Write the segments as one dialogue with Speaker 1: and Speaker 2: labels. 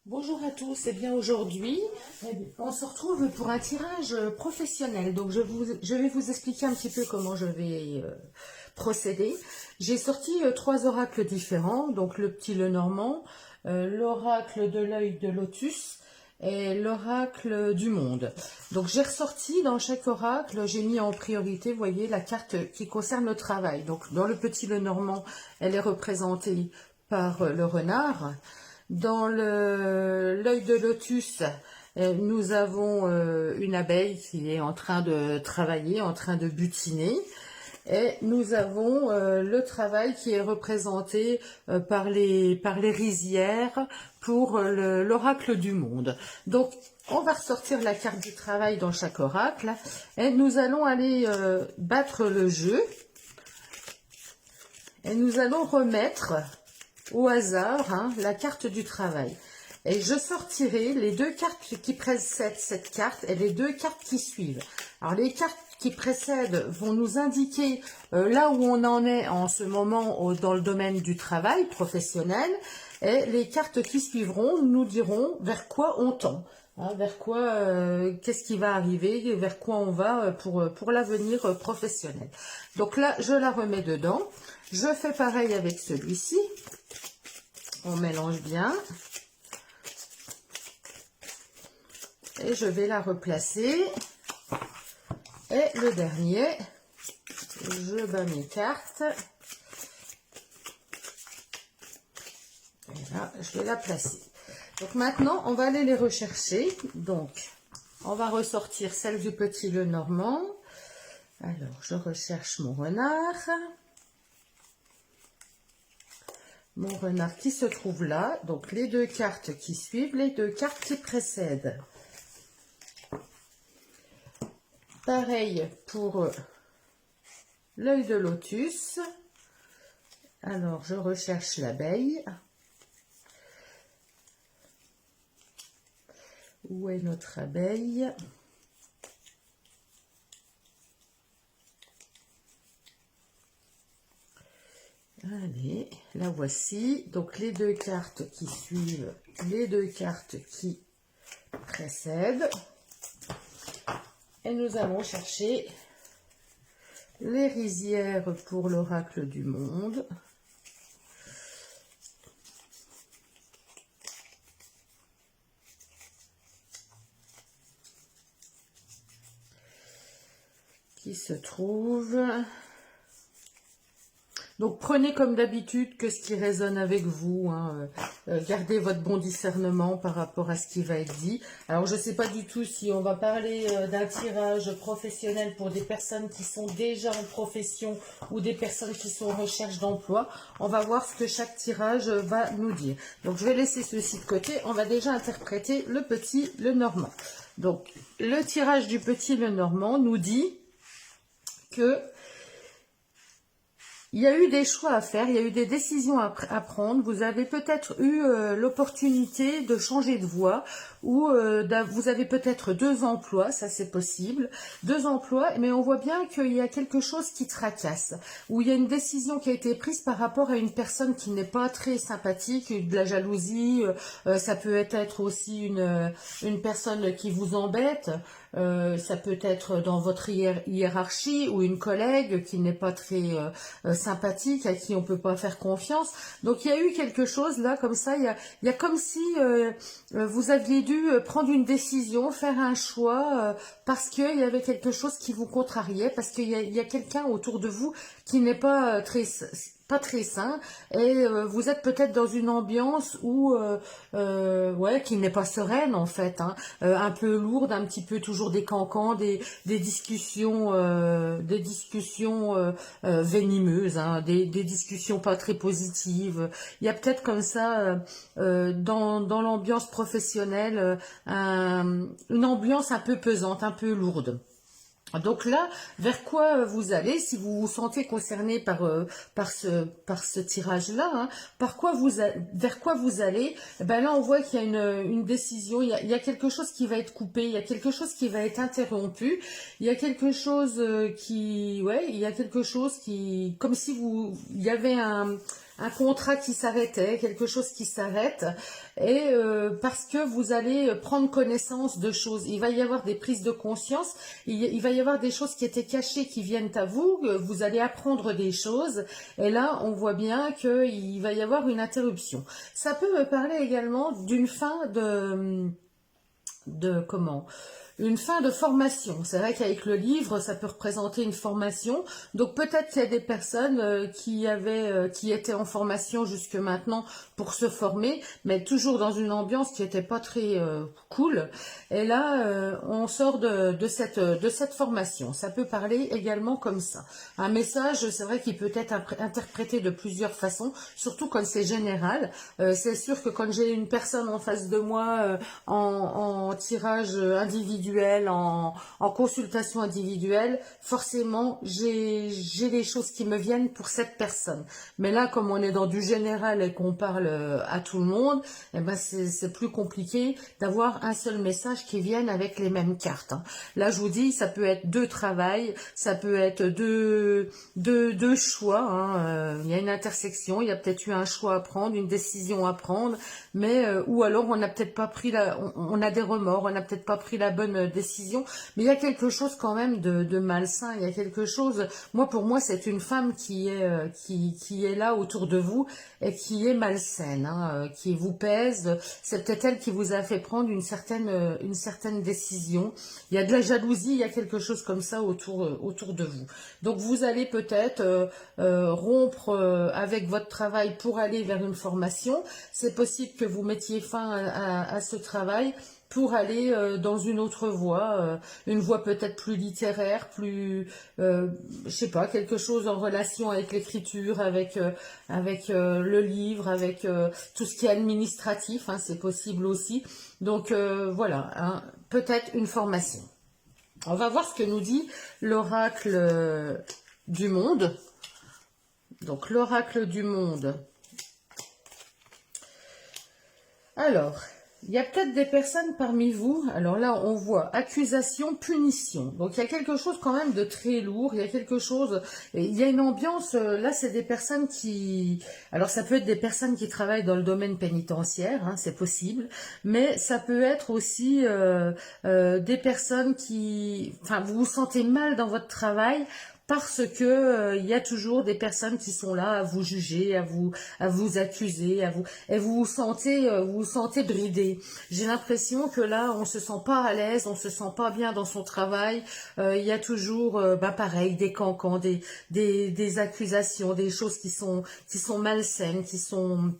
Speaker 1: Bonjour à tous, et bien aujourd'hui, on se retrouve pour un tirage professionnel. Donc je vais vous expliquer un petit peu comment je vais procéder. J'ai sorti trois oracles différents, donc le petit Lenormand, l'oracle de l'œil de Lotus et l'oracle du monde. Donc j'ai ressorti dans chaque oracle, j'ai mis en priorité, vous voyez, la carte qui concerne le travail. Donc dans le petit Lenormand, elle est représentée par le renard. Dans l'œil de lotus, nous avons une abeille qui est en train de travailler, en train de butiner. Et nous avons le travail qui est représenté par les rizières pour l'oracle du monde. Donc, on va ressortir la carte du travail dans chaque oracle et nous allons aller battre le jeu et nous allons remettre au hasard la carte du travail. Et je sortirai les deux cartes qui précèdent cette carte et les deux cartes qui suivent. Alors les cartes qui précèdent vont nous indiquer là où on en est en ce moment dans le domaine du travail professionnel. Et les cartes qui suivront nous diront vers quoi on tend. Vers quoi, qu'est-ce qui va arriver, vers quoi on va pour l'avenir professionnel. Donc là, je la remets dedans. Je fais pareil avec celui-ci. On mélange bien. Et je vais la replacer. Et le dernier, je bats mes cartes. Et là, je vais la placer. Donc maintenant, on va aller les rechercher. Donc, on va ressortir celle du petit Lenormand. Alors, je recherche mon renard. Mon renard qui se trouve là. Donc, les deux cartes qui suivent, les deux cartes qui précèdent. Pareil pour l'œil de lotus. Alors, je recherche l'abeille. Où est notre abeille? Allez, la voici. Donc, les deux cartes qui suivent, les deux cartes qui précèdent. Et nous allons chercher les rizières pour l'oracle du monde. Qui se trouve... Donc, prenez comme d'habitude que ce qui résonne avec vous. Gardez votre bon discernement par rapport à ce qui va être dit. Alors, je ne sais pas du tout si on va parler d'un tirage professionnel pour des personnes qui sont déjà en profession ou des personnes qui sont en recherche d'emploi. On va voir ce que chaque tirage va nous dire. Donc, je vais laisser ceci de côté. On va déjà interpréter le petit Lenormand. Donc, le tirage du petit Lenormand nous dit que il y a eu des choix à faire, il y a eu des décisions à prendre. Vous avez peut-être eu l'opportunité de changer de voie ou vous avez peut-être deux emplois, ça c'est possible. Deux emplois, mais on voit bien qu'il y a quelque chose qui tracasse. Ou il y a une décision qui a été prise par rapport à une personne qui n'est pas très sympathique, de la jalousie. Ça peut être aussi une personne qui vous embête. Ça peut être dans votre hiérarchie ou une collègue qui n'est pas très sympathique, à qui on peut pas faire confiance. Donc il y a eu quelque chose là comme ça, il y a comme si vous aviez dû prendre une décision, faire un choix parce qu'il y avait quelque chose qui vous contrariait, parce qu'il y a quelqu'un autour de vous qui n'est pas très sain et vous êtes peut-être dans une ambiance où ouais, qui n'est pas sereine en fait, un peu lourde, un petit peu toujours des cancans, des discussions venimeuses, des discussions pas très positives. Il y a peut-être comme ça dans l'ambiance professionnelle une ambiance un peu pesante, un peu lourde. Donc là, vers quoi vous allez, si vous vous sentez concerné par ce tirage-là, vers quoi vous allez, ben là on voit qu'il y a une décision, il y a quelque chose qui va être coupé, il y a quelque chose qui va être interrompu, il y a quelque chose il y a quelque chose qui, comme si il y avait un un contrat qui s'arrêtait, quelque chose qui s'arrête, et parce que vous allez prendre connaissance de choses. Il va y avoir des prises de conscience, il va y avoir des choses qui étaient cachées qui viennent à vous, vous allez apprendre des choses, et là on voit bien qu'il va y avoir une interruption. Ça peut me parler également d'une fin de comment? Une fin de formation. C'est vrai qu'avec le livre, ça peut représenter une formation. Donc peut-être qu'il y a des personnes qui étaient en formation jusque maintenant pour se former, mais toujours dans une ambiance qui n'était pas très cool. Et là, on sort de cette formation. Ça peut parler également comme ça. Un message, c'est vrai qu'il peut être interprété de plusieurs façons, surtout quand c'est général. C'est sûr que quand j'ai une personne en face de moi en tirage individuel, en consultation individuelle, forcément j'ai les choses qui me viennent pour cette personne. Mais là, comme on est dans du général et qu'on parle à tout le monde, eh ben c'est plus compliqué d'avoir un seul message qui vienne avec les mêmes cartes, hein. Là, je vous dis, ça peut être deux travail, ça peut être deux choix, hein. Il y a une intersection, il y a peut-être eu un choix à prendre, une décision à prendre, mais ou alors on n'a peut-être pas pris on a des remords, on n'a peut-être pas pris la bonne décision, mais il y a quelque chose quand même de malsain, il y a quelque chose, pour moi c'est une femme qui est là autour de vous et qui est malsaine, hein, qui vous pèse, c'est peut-être elle qui vous a fait prendre une certaine décision, il y a de la jalousie, il y a quelque chose comme ça autour de vous. Donc vous allez peut-être rompre avec votre travail pour aller vers une formation, c'est possible que vous mettiez fin à ce travail pour aller dans une autre voie, une voie peut-être plus littéraire, plus, je sais pas, quelque chose en relation avec l'écriture, avec le livre, avec tout ce qui est administratif, hein, c'est possible aussi. Donc voilà, hein, peut-être une formation. On va voir ce que nous dit l'oracle du monde. Donc l'oracle du monde. Alors, il y a peut-être des personnes parmi vous, alors là on voit accusation, punition, donc il y a quelque chose quand même de très lourd, il y a quelque chose, il y a une ambiance, là c'est des personnes alors ça peut être des personnes qui travaillent dans le domaine pénitentiaire, hein, c'est possible, mais ça peut être aussi des personnes vous vous sentez mal dans votre travail, parce que il y a toujours des personnes qui sont là à vous juger, à vous accuser, et vous vous sentez bridé. J'ai l'impression que là, on se sent pas à l'aise, on se sent pas bien dans son travail. Il y a toujours, pareil, des cancans, des accusations, des choses qui sont malsaines, qui sont...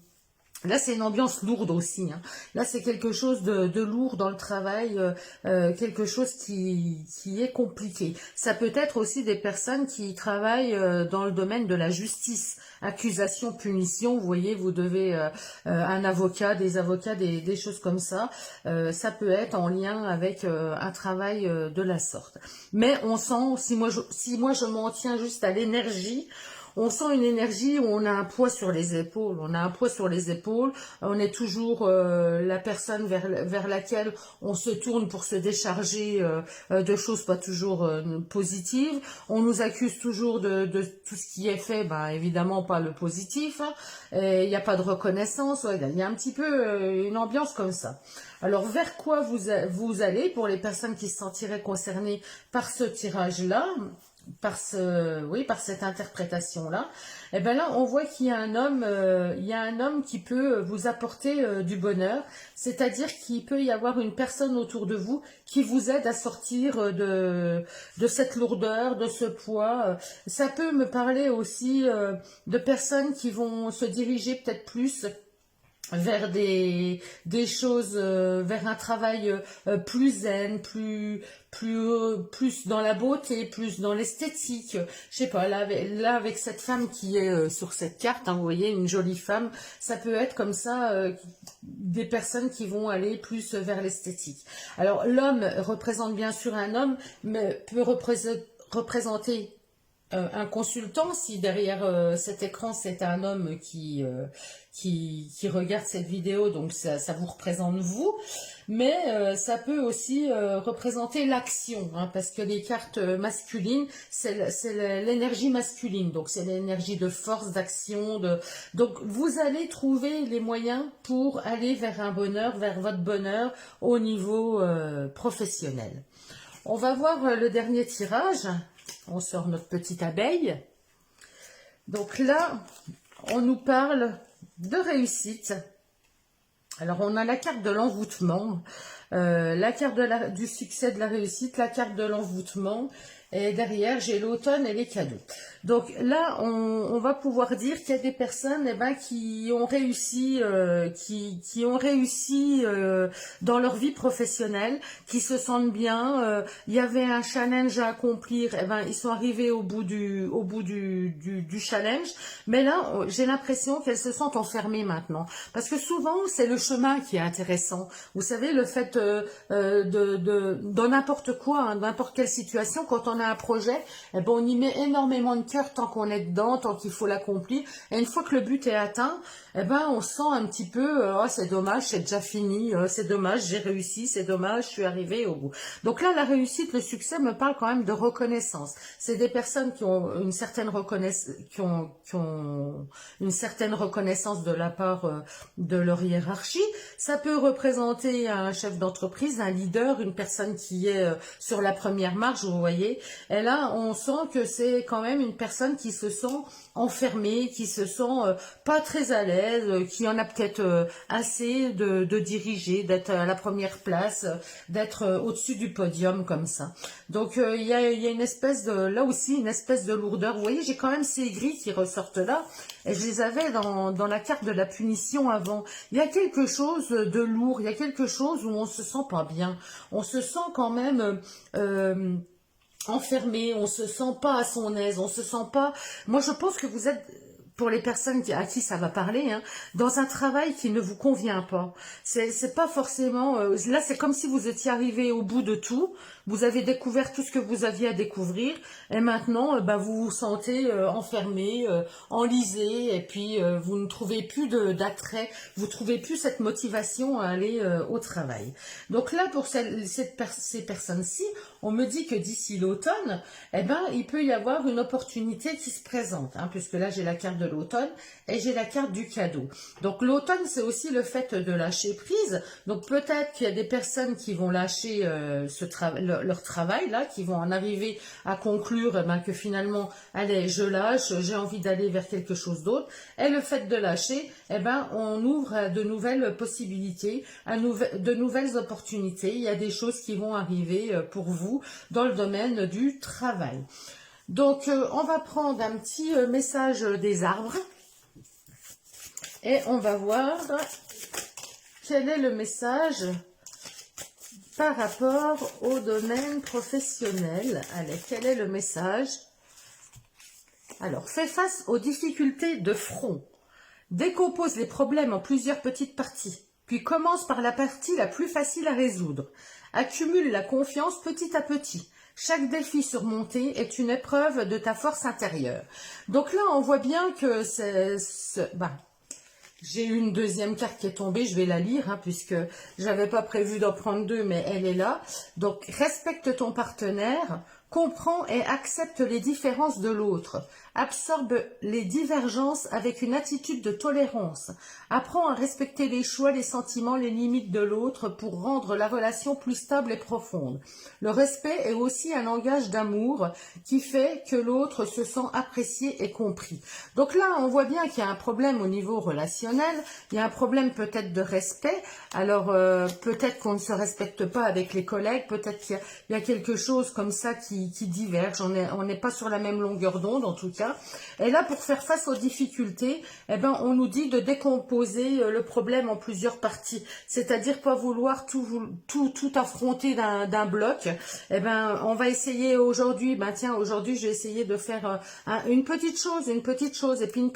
Speaker 1: Là, c'est une ambiance lourde aussi, hein. Là, c'est quelque chose de lourd dans le travail, quelque chose qui est compliqué. Ça peut être aussi des personnes qui travaillent dans le domaine de la justice, accusation, punition. Vous voyez, vous devez un avocat, des avocats, des choses comme ça. Ça peut être en lien avec un travail de la sorte. Mais on sent, si moi je m'en tiens juste à l'énergie, on sent une énergie où on a un poids sur les épaules, on est toujours la personne vers laquelle on se tourne pour se décharger de choses pas toujours positives, on nous accuse toujours de tout ce qui est fait, évidemment pas le positif, hein. Il n'y a pas de reconnaissance, il y a un petit peu une ambiance comme ça. Alors vers quoi vous allez, pour les personnes qui se sentiraient concernées par ce tirage-là, par cette interprétation-là, et ben là, on voit qu'il y a un homme qui peut vous apporter du bonheur, c'est-à-dire qu'il peut y avoir une personne autour de vous qui vous aide à sortir de cette lourdeur, de ce poids. Ça peut me parler aussi de personnes qui vont se diriger peut-être plus vers des choses, vers un travail plus zen, plus dans la beauté, plus dans l'esthétique. Je sais pas, là avec cette femme qui est sur cette carte, hein, vous voyez, une jolie femme, ça peut être comme ça des personnes qui vont aller plus vers l'esthétique. Alors l'homme représente bien sûr un homme, mais peut représenter un consultant, si derrière cet écran c'est un homme qui regarde cette vidéo, donc ça vous représente vous, mais ça peut aussi représenter l'action, hein, parce que les cartes masculines, c'est l'énergie masculine, donc c'est l'énergie de force, d'action, donc vous allez trouver les moyens pour aller vers un bonheur, vers votre bonheur au niveau professionnel. On va voir le dernier tirage. On sort notre petite abeille. Donc là, on nous parle de réussite. Alors, on a la carte de l'envoûtement, la carte du succès, de la réussite, la carte de l'envoûtement. Et derrière, j'ai l'automne et les cadeaux. Donc là, on va pouvoir dire qu'il y a des personnes qui ont réussi, qui ont réussi dans leur vie professionnelle, qui se sentent bien. Il y avait un challenge à accomplir, ils sont arrivés au bout du challenge. Mais là, j'ai l'impression qu'elles se sentent enfermées maintenant. Parce que souvent, c'est le chemin qui est intéressant. Vous savez, le fait dans n'importe quoi, hein, n'importe quelle situation, quand on a un projet, on y met énormément de cœur tant qu'on est dedans, tant qu'il faut l'accomplir. Et une fois que le but est atteint, on sent un petit peu, oh, c'est dommage, c'est déjà fini, c'est dommage, j'ai réussi, c'est dommage, je suis arrivé au bout. Donc là, la réussite, le succès me parle quand même de reconnaissance. C'est des personnes qui ont une certaine reconnaissance, qui ont une certaine reconnaissance de la part de leur hiérarchie. Ça peut représenter un chef d'entreprise, un leader, une personne qui est sur la première marche, vous voyez. Et là, on sent que c'est quand même une personne qui se sent enfermée, qui se sent pas très à l'aise, qui en a peut-être assez de diriger, d'être à la première place, d'être au-dessus du podium comme ça. Donc il y a une espèce de, là aussi, une espèce de lourdeur. Vous voyez, j'ai quand même ces gris qui ressortent là, et je les avais dans la carte de la punition avant. Il y a quelque chose de lourd, il y a quelque chose où on se sent pas bien, on se sent quand même enfermé, on se sent pas à son aise, on se sent pas... Moi, je pense que vous êtes, pour les personnes à qui ça va parler, hein, dans un travail qui ne vous convient pas. C'est pas forcément... là, c'est comme si vous étiez arrivé au bout de tout, vous avez découvert tout ce que vous aviez à découvrir, et maintenant, vous vous sentez enfermé, enlisé, et puis vous ne trouvez plus d'attrait, vous trouvez plus cette motivation à aller au travail. Donc là, pour ces personnes-ci, on me dit que d'ici l'automne, il peut y avoir une opportunité qui se présente, hein, puisque là, j'ai la carte de l'automne et j'ai la carte du cadeau. Donc l'automne, c'est aussi le fait de lâcher prise. Donc peut-être qu'il y a des personnes qui vont lâcher leur travail, là, qui vont en arriver à conclure que finalement, allez, je lâche, j'ai envie d'aller vers quelque chose d'autre. Et le fait de lâcher, on ouvre à de nouvelles possibilités, de nouvelles opportunités. Il y a des choses qui vont arriver pour vous dans le domaine du travail. Donc, on va prendre un petit message des arbres et on va voir quel est le message par rapport au domaine professionnel. Allez, quel est le message? Alors, fais face aux difficultés de front. Décompose les problèmes en plusieurs petites parties, puis commence par la partie la plus facile à résoudre. Accumule la confiance petit à petit. Chaque défi surmonté est une épreuve de ta force intérieure. Donc là, on voit bien que j'ai une deuxième carte qui est tombée, je vais la lire, hein, puisque j'avais pas prévu d'en prendre deux, mais elle est là. Donc, respecte ton partenaire, comprends et accepte les différences de l'autre. Absorbe les divergences avec une attitude de tolérance. Apprends à respecter les choix, les sentiments, les limites de l'autre pour rendre la relation plus stable et profonde. Le respect est aussi un langage d'amour qui fait que l'autre se sent apprécié et compris. Donc là, on voit bien qu'il y a un problème au niveau relationnel, il y a un problème peut-être de respect. Alors, peut-être qu'on ne se respecte pas avec les collègues, peut-être qu'il y a quelque chose comme ça qui diverge, on n'est pas sur la même longueur d'onde en tout cas. Et là, pour faire face aux difficultés, on nous dit de décomposer le problème en plusieurs parties, c'est-à-dire pas vouloir tout affronter d'un bloc. On va essayer aujourd'hui, aujourd'hui je vais essayer de faire une petite chose, et puis une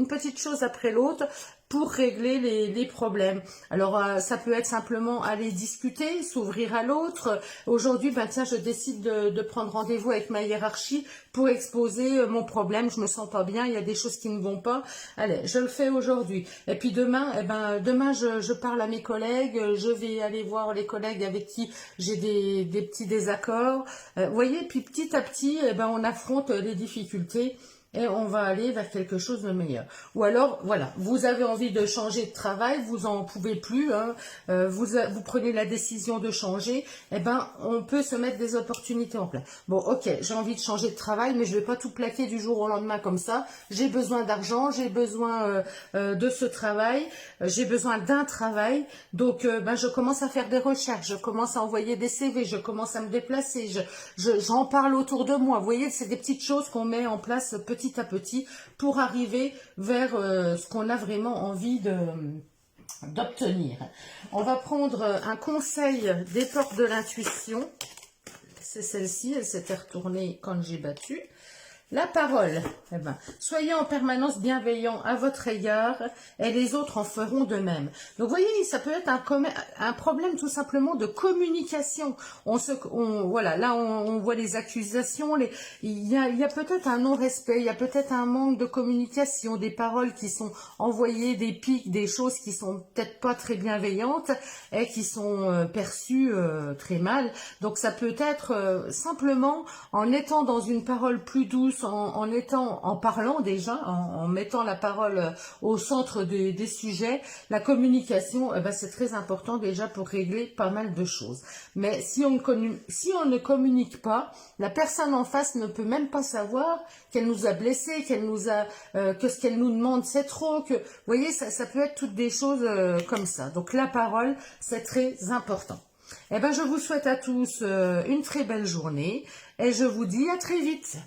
Speaker 1: petite chose après l'autre, pour régler les problèmes. Alors, ça peut être simplement aller discuter, s'ouvrir à l'autre. Aujourd'hui, ben tiens, je décide de prendre rendez-vous avec ma hiérarchie pour exposer mon problème. Je me sens pas bien, il y a des choses qui ne vont pas. Allez, je le fais aujourd'hui. Et puis demain, demain je parle à mes collègues. Je vais aller voir les collègues avec qui j'ai des petits désaccords. Vous voyez, puis petit à petit, on affronte les difficultés. Et on va aller vers quelque chose de meilleur. Ou alors, voilà, vous avez envie de changer de travail, vous en pouvez plus, hein, vous prenez la décision de changer, on peut se mettre des opportunités en place. Bon, ok, j'ai envie de changer de travail, mais je vais pas tout plaquer du jour au lendemain comme ça. J'ai besoin d'argent, j'ai besoin de ce travail, j'ai besoin d'un travail. Donc, je commence à faire des recherches, je commence à envoyer des CV, je commence à me déplacer, j'en parle autour de moi. Vous voyez, c'est des petites choses qu'on met en place petit à petit pour arriver vers ce qu'on a vraiment envie d'obtenir. On va prendre un conseil des portes de l'intuition. C'est celle-ci, elle s'était retournée quand j'ai battu. La parole, soyez en permanence bienveillant à votre égard et les autres en feront de même. Donc, vous voyez, ça peut être un problème tout simplement de communication. Voilà, là, on voit les accusations, il y a peut-être un non-respect, il y a peut-être un manque de communication, des paroles qui sont envoyées, des pics, des choses qui sont peut-être pas très bienveillantes et qui sont perçues très mal. Donc, ça peut être simplement en étant dans une parole plus douce, en parlant déjà, en mettant la parole au centre des sujets, la communication, c'est très important déjà pour régler pas mal de choses. Mais si on ne communique pas, la personne en face ne peut même pas savoir qu'elle nous a blessés, que ce qu'elle nous demande c'est trop, vous voyez, ça peut être toutes des choses comme ça. Donc la parole, c'est très important. Je vous souhaite à tous une très belle journée et je vous dis à très vite.